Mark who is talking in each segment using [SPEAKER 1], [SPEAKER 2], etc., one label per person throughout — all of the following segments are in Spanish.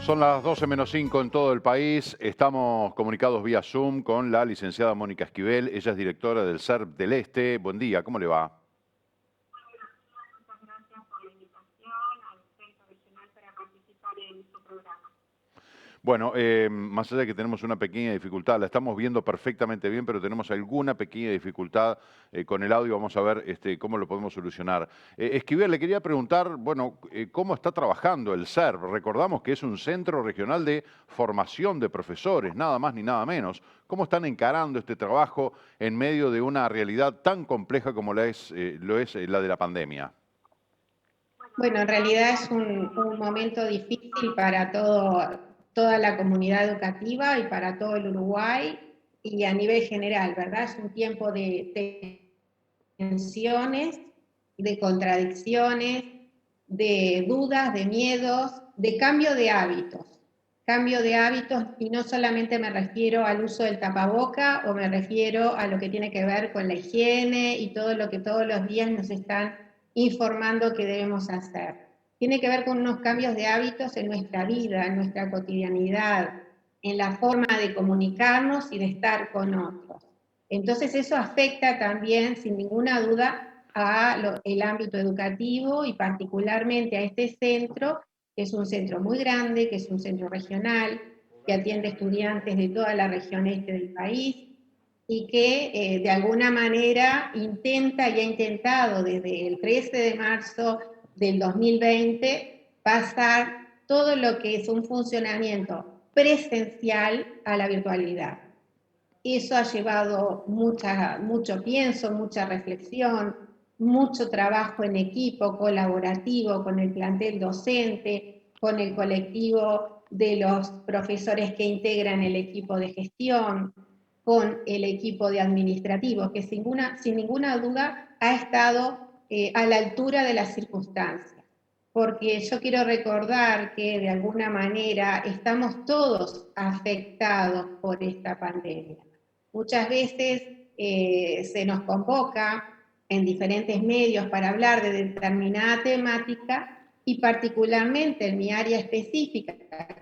[SPEAKER 1] Son las 12 menos 5 en todo el país. Estamos comunicados vía Zoom con la licenciada Mónica Esquivel. Ella es directora del CERP del Este. Buen día, ¿cómo le va?
[SPEAKER 2] Muchas gracias por la invitación al Centro Regional para participar en su programa.
[SPEAKER 1] Bueno, más allá de que tenemos una pequeña dificultad, la estamos viendo perfectamente bien, pero tenemos alguna pequeña dificultad con el audio. Vamos a ver cómo lo podemos solucionar. Esquivel, le quería preguntar, bueno, ¿cómo está trabajando el CERP? Recordamos que es un centro regional de formación de profesores, nada más ni nada menos. ¿Cómo están encarando este trabajo en medio de una realidad tan compleja como lo es la de la pandemia?
[SPEAKER 2] Bueno, en realidad es un momento difícil para toda la comunidad educativa y para todo el Uruguay y a nivel general, ¿verdad? Es un tiempo de tensiones, de contradicciones, de dudas, de miedos, de cambio de hábitos. Cambio de hábitos, y no solamente me refiero al uso del tapaboca o me refiero a lo que tiene que ver con la higiene y todo lo que todos los días nos están informando que debemos hacer. Tiene que ver con unos cambios de hábitos en nuestra vida, en nuestra cotidianidad, en la forma de comunicarnos y de estar con otros. Entonces eso afecta también, sin ninguna duda, el ámbito educativo y particularmente a este centro, que es un centro muy grande, que es un centro regional, que atiende estudiantes de toda la región este del país y que de alguna manera intenta y ha intentado desde el 13 de marzo del 2020 pasar todo lo que es un funcionamiento presencial a la virtualidad. Eso ha llevado mucho pienso, mucha reflexión, mucho trabajo en equipo colaborativo con el plantel docente, con el colectivo de los profesores que integran el equipo de gestión, con el equipo de administrativos, que sin ninguna duda ha estado a la altura de las circunstancias. Porque yo quiero recordar que de alguna manera estamos todos afectados por esta pandemia. Muchas veces se nos convoca en diferentes medios para hablar de determinada temática y particularmente en mi área específica,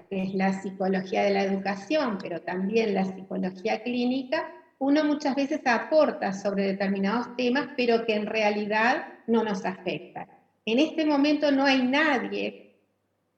[SPEAKER 2] que es la psicología de la educación, pero también la psicología clínica, uno muchas veces aporta sobre determinados temas, pero que en realidad no nos afectan. En este momento no hay nadie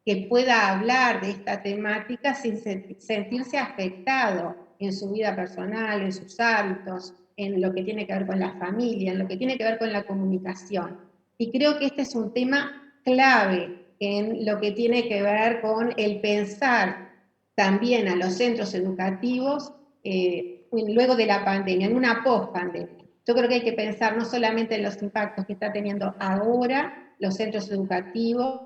[SPEAKER 2] que pueda hablar de esta temática sin sentirse afectado en su vida personal, en sus hábitos, en lo que tiene que ver con la familia, en lo que tiene que ver con la comunicación. Y creo que este es un tema clave en lo que tiene que ver con el pensar también a los centros educativos luego de la pandemia, en una post-pandemia. Yo creo que hay que pensar no solamente en los impactos que está teniendo ahora los centros educativos,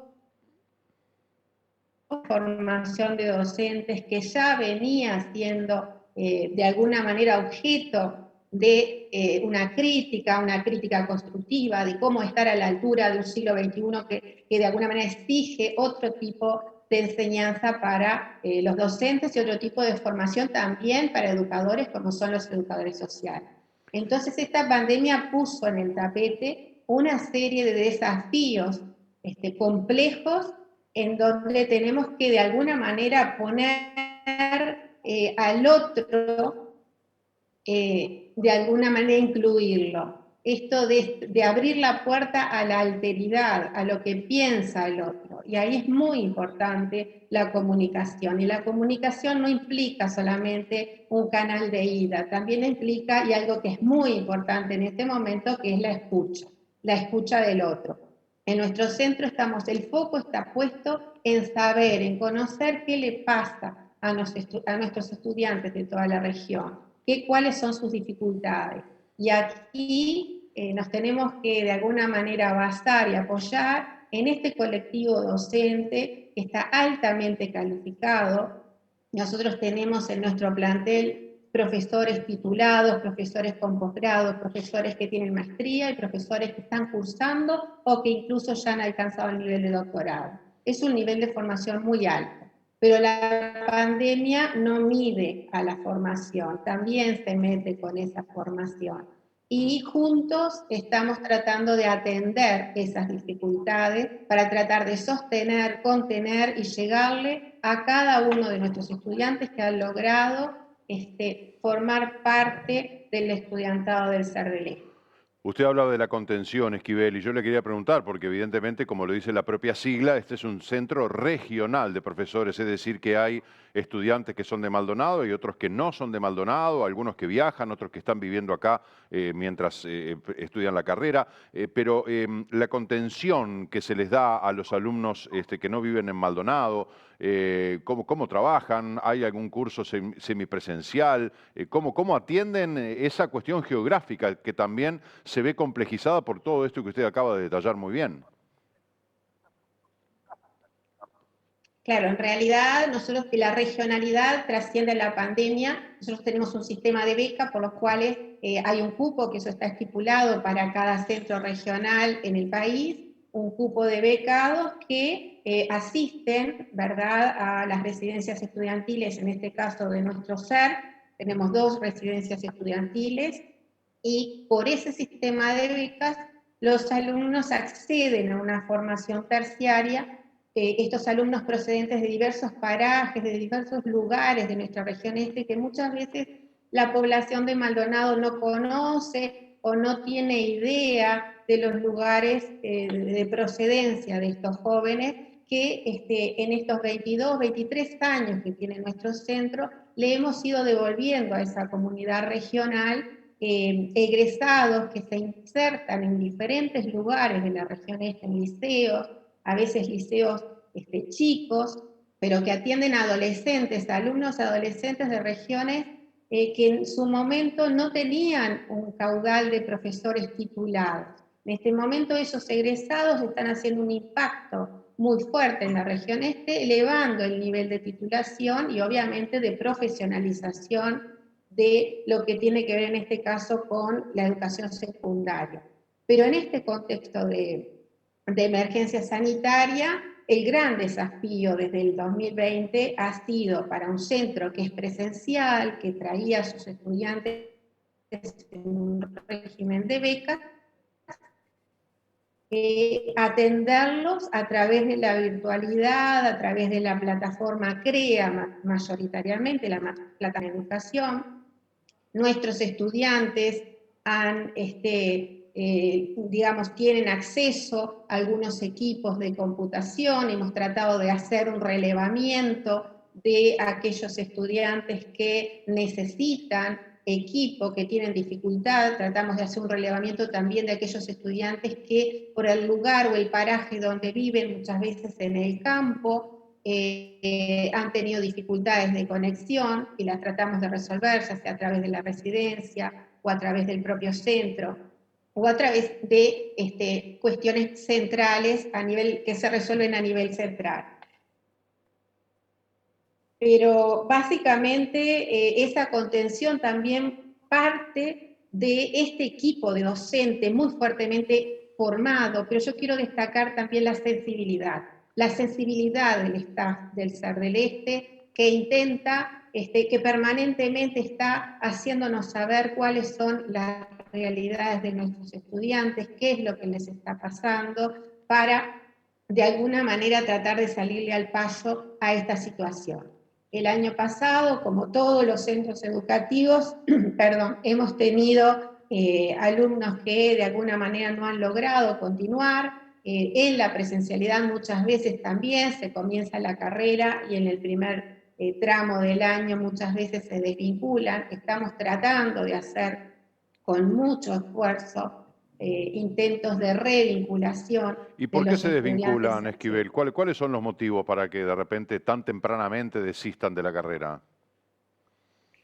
[SPEAKER 2] formación de docentes que ya venía siendo de alguna manera objeto de una crítica constructiva, de cómo estar a la altura de un siglo XXI que de alguna manera exige otro tipo de enseñanza para los docentes y otro tipo de formación también para educadores como son los educadores sociales. Entonces esta pandemia puso en el tapete una serie de desafíos complejos en donde tenemos que de alguna manera poner al otro, de alguna manera incluirlo. Esto de abrir la puerta a la alteridad, a lo que piensa el otro. Y ahí es muy importante la comunicación. Y la comunicación no implica solamente un canal de ida, también implica, y algo que es muy importante en este momento, que es la escucha del otro. En nuestro centro el foco está puesto en saber, en conocer qué le pasa a nuestros estudiantes de toda la región, cuáles son sus dificultades. Y aquí nos tenemos que de alguna manera basar y apoyar en este colectivo docente que está altamente calificado. Nosotros tenemos en nuestro plantel profesores titulados, profesores con posgrado, profesores que tienen maestría y profesores que están cursando o que incluso ya han alcanzado el nivel de doctorado. Es un nivel de formación muy alto, pero la pandemia no mide a la formación, también se mete con esa formación. y juntos estamos tratando de atender esas dificultades para tratar de sostener, contener y llegarle a cada uno de nuestros estudiantes que han logrado formar parte del estudiantado del Ser del Este.
[SPEAKER 1] Usted hablaba de la contención, Esquivel, y yo le quería preguntar, porque evidentemente, como lo dice la propia sigla, este es un centro regional de profesores, es decir, que hay estudiantes que son de Maldonado y otros que no son de Maldonado, algunos que viajan, otros que están viviendo acá mientras estudian la carrera, pero la contención que se les da a los alumnos que no viven en Maldonado, cómo trabajan, hay algún curso semipresencial, cómo atienden esa cuestión geográfica que también se ve complejizada por todo esto que usted acaba de detallar muy bien.
[SPEAKER 2] Claro, en realidad nosotros que la regionalidad trasciende la pandemia, nosotros tenemos un sistema de becas por los cuales hay un cupo, que eso está estipulado para cada centro regional en el país, un cupo de becados que asisten, ¿verdad?, a las residencias estudiantiles, en este caso de nuestro SER, tenemos 2 residencias estudiantiles, y por ese sistema de becas los alumnos acceden a una formación terciaria. Estos alumnos procedentes de diversos parajes, de diversos lugares de nuestra región este, que muchas veces la población de Maldonado no conoce o no tiene idea de los lugares de procedencia de estos jóvenes, que en estos 22, 23 años que tiene nuestro centro, le hemos ido devolviendo a esa comunidad regional egresados que se insertan en diferentes lugares de la región este, en liceos, a veces liceos chicos, pero que atienden a adolescentes, a alumnos adolescentes de regiones que en su momento no tenían un caudal de profesores titulados. En este momento esos egresados están haciendo un impacto muy fuerte en la región este, elevando el nivel de titulación y obviamente de profesionalización de lo que tiene que ver en este caso con la educación secundaria. Pero en este contexto de emergencia sanitaria, el gran desafío desde el 2020 ha sido para un centro que es presencial, que traía a sus estudiantes en un régimen de becas, atenderlos a través de la virtualidad, a través de la plataforma CREA, mayoritariamente la plataforma de educación. Nuestros estudiantes han, digamos, tienen acceso a algunos equipos de computación, hemos tratado de hacer un relevamiento de aquellos estudiantes que necesitan equipo, que tienen dificultad, tratamos de hacer un relevamiento también de aquellos estudiantes que por el lugar o el paraje donde viven, muchas veces en el campo, han tenido dificultades de conexión y las tratamos de resolver, ya sea a través de la residencia o a través del propio centro, o a través de cuestiones centrales que se resuelven a nivel central. Pero básicamente esa contención también parte de este equipo de docente muy fuertemente formado, pero yo quiero destacar también la sensibilidad del staff del Ser del Este, que intenta, que permanentemente está haciéndonos saber cuáles son las realidades de nuestros estudiantes, qué es lo que les está pasando, para de alguna manera tratar de salirle al paso a esta situación. El año pasado, como todos los centros educativos, perdón, hemos tenido alumnos que de alguna manera no han logrado continuar. En la presencialidad muchas veces también se comienza la carrera y en el primer tramo del año muchas veces se desvinculan. Estamos tratando de hacer con mucho esfuerzo intentos de revinculación.
[SPEAKER 1] ¿Y por qué se
[SPEAKER 2] estudiantes.
[SPEAKER 1] desvinculan, Esquivel? ¿Cuáles son los motivos para que de repente tan tempranamente desistan de la carrera?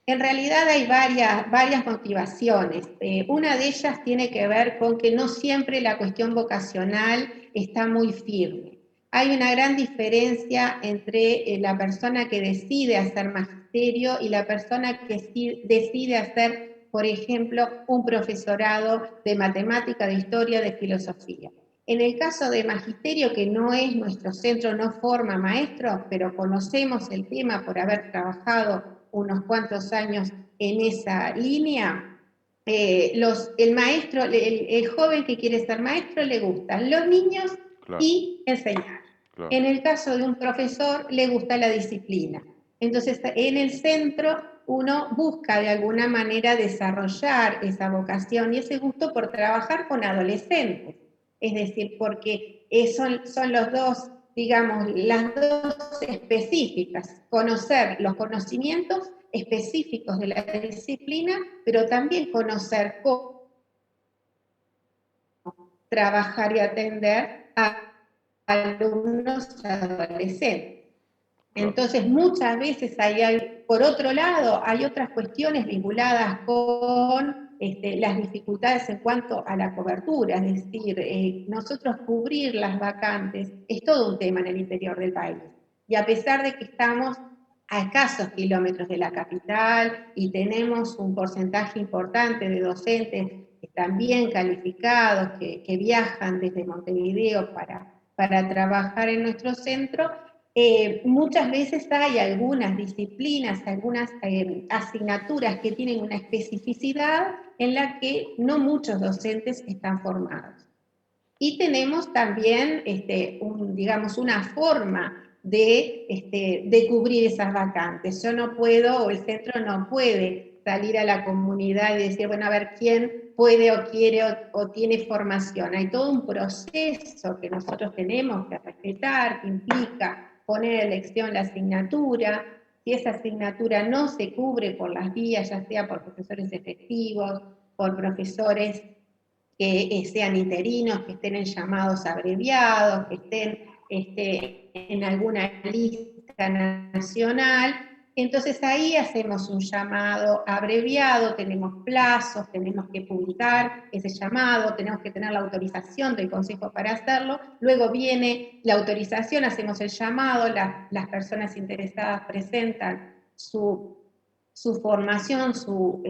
[SPEAKER 2] En realidad hay varias motivaciones. Una de ellas tiene que ver con que no siempre la cuestión vocacional está muy firme. Hay una gran diferencia entre la persona que decide hacer magisterio y la persona que decide hacer, por ejemplo, un profesorado de matemática, de historia, de filosofía. En el caso de magisterio, que no es nuestro centro, no forma maestros, pero conocemos el tema por haber trabajado unos cuantos años en esa línea, el maestro, el joven que quiere ser maestro le gustan los niños
[SPEAKER 1] Claro,
[SPEAKER 2] y enseñar.
[SPEAKER 1] claro.
[SPEAKER 2] En el caso de un profesor le gusta la disciplina. Entonces, en el centro uno busca de alguna manera desarrollar esa vocación y ese gusto por trabajar con adolescentes. Es decir, porque son los dos, digamos, las dos específicas, conocer los conocimientos específicos de la disciplina, pero también conocer cómo trabajar y atender a alumnos adolescentes.
[SPEAKER 1] Claro.
[SPEAKER 2] Entonces, muchas veces por otro lado, hay otras cuestiones vinculadas con las dificultades en cuanto a la cobertura, es decir, nosotros cubrir las vacantes es todo un tema en el interior del país. Y a pesar de que estamos a escasos kilómetros de la capital y tenemos un porcentaje importante de docentes que están bien calificados, que viajan desde Montevideo para trabajar en nuestro centro, muchas veces hay algunas disciplinas, algunas asignaturas que tienen una especificidad en la que no muchos docentes están formados. Y tenemos también, digamos, una forma de cubrir esas vacantes. Yo no puedo, o el centro no puede salir a la comunidad y decir, bueno, a ver quién puede o quiere o tiene formación. Hay todo un proceso que nosotros tenemos que respetar, que implica poner a elección la asignatura. Si esa asignatura no se cubre por las vías, ya sea por profesores efectivos, por profesores que sean interinos, que estén en llamados abreviados, que estén en alguna lista nacional. Entonces ahí hacemos un llamado abreviado, tenemos plazos, tenemos que publicar ese llamado, tenemos que tener la autorización del Consejo para hacerlo, luego viene la autorización, hacemos el llamado, las personas interesadas presentan su formación, su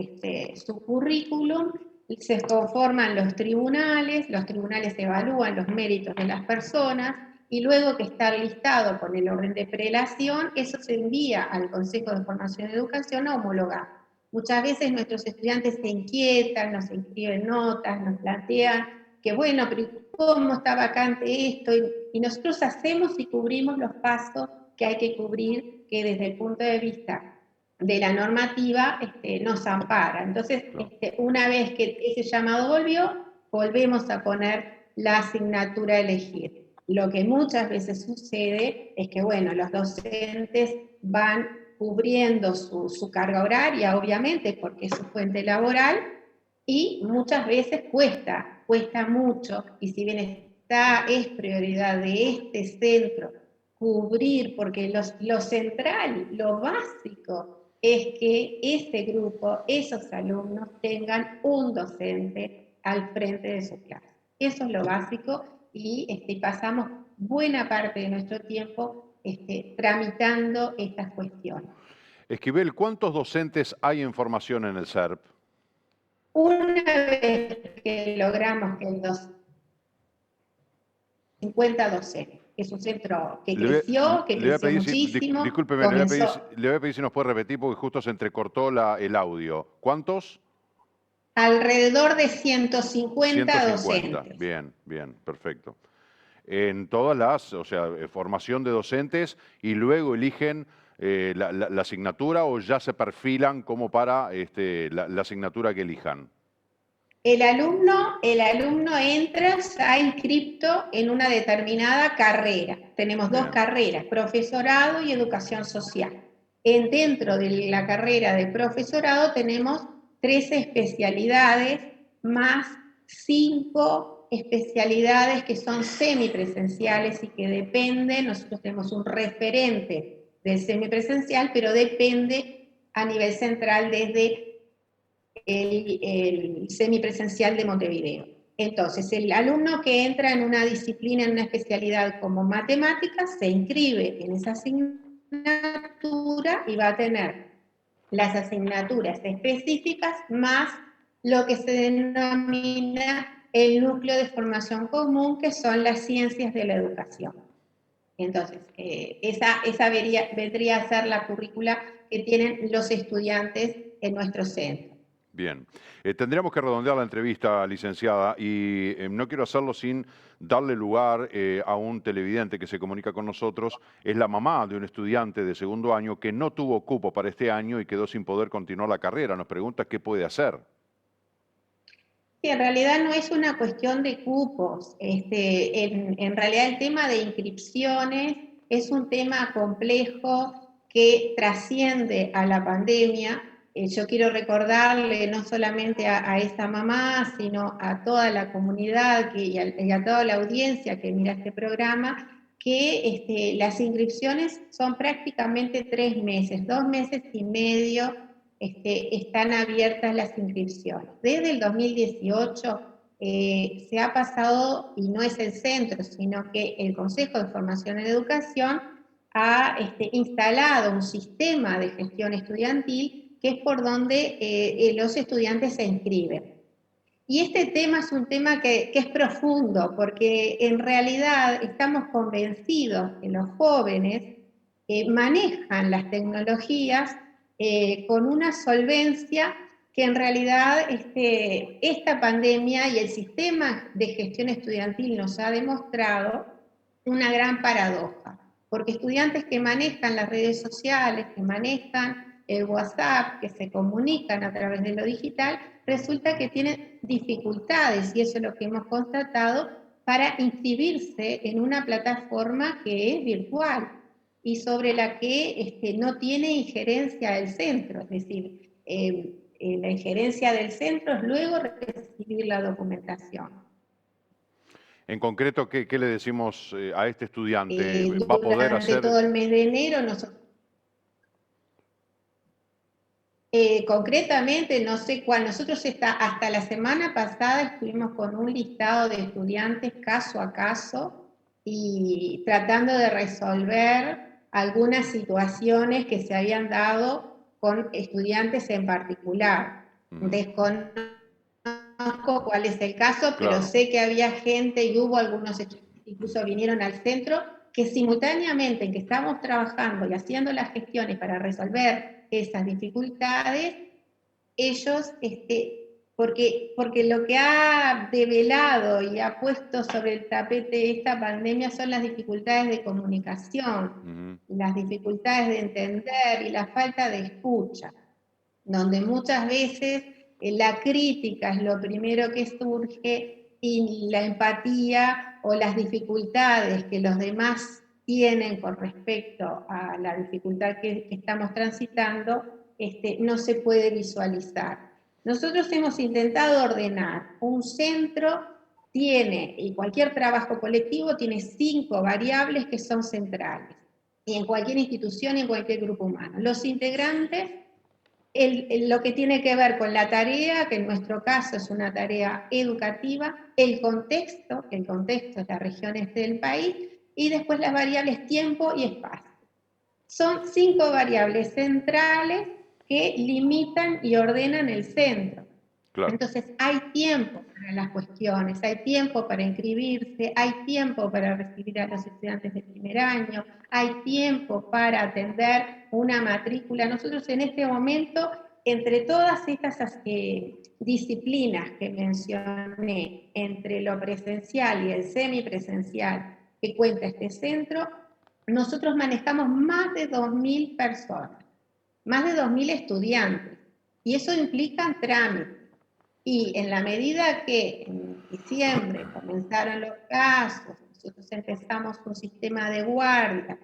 [SPEAKER 2] currículum, se conforman los tribunales evalúan los méritos de las personas y luego que está listado con el orden de prelación, eso se envía al Consejo de Formación y Educación a homologar. Muchas veces nuestros estudiantes se inquietan, nos escriben notas, nos plantean que bueno, pero ¿cómo está vacante esto? Y nosotros hacemos y cubrimos los pasos que hay que cubrir, que desde el punto de vista de la normativa nos ampara. Entonces,
[SPEAKER 1] Claro.
[SPEAKER 2] una vez que ese llamado volvió, volvemos a poner la asignatura a elegir. Lo que muchas veces sucede es que, bueno, los docentes van cubriendo su carga horaria, obviamente, porque es su fuente laboral, y muchas veces cuesta mucho, y si bien es prioridad de este centro cubrir, porque lo central, lo básico, es que ese grupo, esos alumnos, tengan un docente al frente de su clase. Eso es lo básico y pasamos buena parte de nuestro tiempo tramitando estas cuestiones.
[SPEAKER 1] Esquivel, ¿cuántos docentes hay en formación en el SERP?
[SPEAKER 2] Una vez que logramos que el 50 docentes, es un centro que
[SPEAKER 1] Le voy,
[SPEAKER 2] creció,
[SPEAKER 1] le voy a pedir,
[SPEAKER 2] muchísimo,
[SPEAKER 1] discúlpeme,
[SPEAKER 2] comenzó
[SPEAKER 1] le voy a pedir si nos puede repetir porque justo se entrecortó el audio. ¿Cuántos?
[SPEAKER 2] alrededor de 150
[SPEAKER 1] 150.
[SPEAKER 2] docentes.
[SPEAKER 1] Bien, bien, perfecto. En todas las, o sea, formación de docentes y luego eligen la asignatura o ya se perfilan como para la asignatura que elijan.
[SPEAKER 2] El alumno entra ya inscripto en una determinada carrera. Tenemos dos
[SPEAKER 1] Bien.
[SPEAKER 2] carreras, profesorado y educación social. Dentro de la carrera de profesorado tenemos 13 especialidades más 5 especialidades que son semipresenciales y que dependen, nosotros tenemos un referente del semipresencial, pero depende a nivel central desde el semipresencial de Montevideo. Entonces, el alumno que entra en una disciplina, en una especialidad como matemáticas, se inscribe en esa asignatura y va a tener las asignaturas específicas más lo que se denomina el núcleo de formación común, que son las ciencias de la educación. Entonces, esa vendría a ser la currícula que tienen los estudiantes en nuestro centro.
[SPEAKER 1] Bien. Tendríamos que redondear la entrevista, licenciada, y no quiero hacerlo sin darle lugar a un televidente que se comunica con nosotros. Es la mamá de un estudiante de segundo año que no tuvo cupo para este año y quedó sin poder continuar la carrera. Nos pregunta qué puede hacer.
[SPEAKER 2] Sí, en realidad no es una cuestión de cupos. En realidad el tema de inscripciones es un tema complejo que trasciende a la pandemia. Yo quiero recordarle no solamente a esta mamá, sino a toda la comunidad y a toda la audiencia que mira este programa, que las inscripciones son prácticamente 3 meses, 2 meses y medio están abiertas las inscripciones. Desde el 2018 se ha pasado, y no es el centro, sino que el Consejo de Formación en Educación ha instalado un sistema de gestión estudiantil que es por donde los estudiantes se inscriben. Y este tema es un tema que es profundo, porque en realidad estamos convencidos que los jóvenes manejan las tecnologías con una solvencia que en realidad esta pandemia y el sistema de gestión estudiantil nos ha demostrado una gran paradoja, porque estudiantes que manejan las redes sociales, que manejan el WhatsApp, que se comunican a través de lo digital, resulta que tienen dificultades, y eso es lo que hemos constatado, para inscribirse en una plataforma que es virtual y sobre la que no tiene injerencia del centro, es decir, la injerencia del centro es luego recibir la documentación.
[SPEAKER 1] En concreto, ¿qué le decimos a este estudiante? ¿Va a poder
[SPEAKER 2] Durante
[SPEAKER 1] hacer?
[SPEAKER 2] todo el mes de enero nosotros concretamente, no sé cuál, nosotros hasta la semana pasada estuvimos con un listado de estudiantes caso a caso y tratando de resolver algunas situaciones que se habían dado con estudiantes en particular. Desconozco cuál es el caso, pero
[SPEAKER 1] Claro.
[SPEAKER 2] sé que había gente y hubo algunos estudiantes que incluso vinieron al centro que simultáneamente en que estamos trabajando y haciendo las gestiones para resolver esas dificultades, ellos, porque lo que ha develado y ha puesto sobre el tapete esta pandemia son las dificultades de comunicación, las dificultades de entender y la falta de escucha, donde muchas veces la crítica es lo primero que surge y la empatía o las dificultades que los demás tienen con respecto a la dificultad que estamos transitando, no se puede visualizar. Nosotros hemos intentado ordenar un centro, y cualquier trabajo colectivo tiene 5 variables que son centrales, y en cualquier institución y en cualquier grupo humano. Los integrantes, lo que tiene que ver con la tarea, que en nuestro caso es una tarea educativa, el contexto, que el contexto es la región este del país, y después las variables tiempo y espacio. Son 5 variables centrales que limitan y ordenan el centro. Claro. Entonces hay tiempo para las cuestiones, hay tiempo para inscribirse, hay tiempo para recibir a los estudiantes de primer año, hay tiempo para atender una matrícula. Nosotros en este momento, entre todas estas disciplinas que mencioné, entre lo presencial y el semipresencial que cuenta este centro, nosotros manejamos más de 2.000 personas, más de 2.000 estudiantes, y eso implica trámites. Y en la medida que en diciembre comenzaron los casos, nosotros empezamos un sistema de guardia,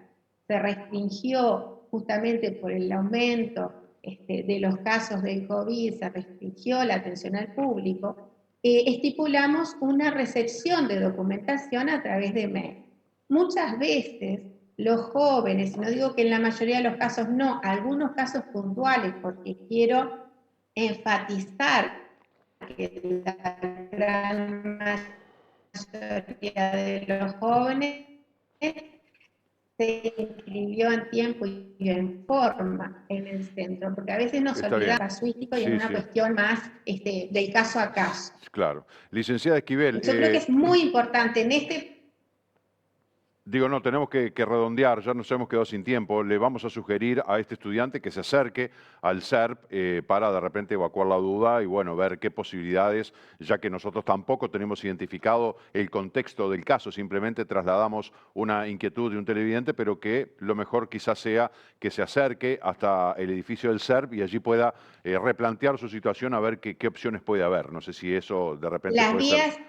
[SPEAKER 2] se restringió justamente por el aumento de los casos del COVID, se restringió la atención al público, estipulamos una recepción de documentación a través de mail. Muchas veces los jóvenes, no digo que en la mayoría de los casos no, algunos casos puntuales, porque quiero enfatizar que la gran mayoría de los jóvenes se inscribió en tiempo y en forma en el centro, porque a veces nos olvidamos casuístico y en una cuestión más del caso a caso.
[SPEAKER 1] Claro. Licenciada Esquivel.
[SPEAKER 2] Yo creo que es muy importante en este...
[SPEAKER 1] Digo, no, tenemos que redondear, ya nos hemos quedado sin tiempo. Le vamos a sugerir a este estudiante que se acerque al SERP para de repente evacuar la duda y bueno, ver qué posibilidades, ya que nosotros tampoco tenemos identificado el contexto del caso, simplemente trasladamos una inquietud de un televidente, pero que lo mejor quizás sea que se acerque hasta el edificio del SERP y allí pueda replantear su situación a ver qué opciones puede haber. No sé si eso de repente
[SPEAKER 2] Las
[SPEAKER 1] puede ser...
[SPEAKER 2] vías,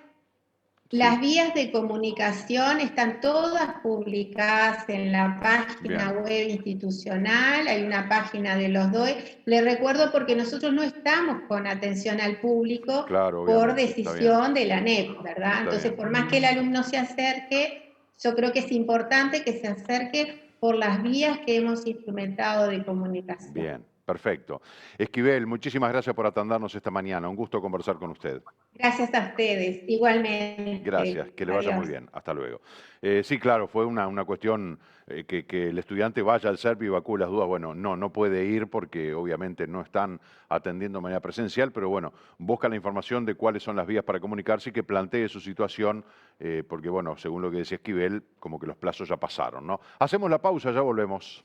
[SPEAKER 1] Sí,
[SPEAKER 2] las vías de comunicación están todas publicadas en la página
[SPEAKER 1] bien,
[SPEAKER 2] web institucional, hay una página de los DOE. Le recuerdo porque nosotros no estamos con atención al público
[SPEAKER 1] claro,
[SPEAKER 2] por
[SPEAKER 1] obviamente, está bien,
[SPEAKER 2] decisión de la ANEP, ¿verdad?
[SPEAKER 1] está
[SPEAKER 2] Entonces,
[SPEAKER 1] bien.
[SPEAKER 2] por más que el alumno se acerque, yo creo que es importante que se acerque por las vías que hemos instrumentado de comunicación.
[SPEAKER 1] Bien, perfecto. Esquivel, muchísimas gracias por atendernos esta mañana. Un gusto conversar con usted.
[SPEAKER 2] Gracias a ustedes,
[SPEAKER 1] Gracias,
[SPEAKER 2] igualmente.
[SPEAKER 1] que le vaya muy
[SPEAKER 2] Adiós.
[SPEAKER 1] bien. Hasta luego. Sí, claro, fue una cuestión que el estudiante vaya al SERP y evacúe las dudas. Bueno, no puede ir porque obviamente no están atendiendo de manera presencial, pero bueno, busca la información de cuáles son las vías para comunicarse y que plantee su situación, porque bueno, según lo que decía Esquivel, como que los plazos ya pasaron, ¿no? Hacemos la pausa, ya volvemos.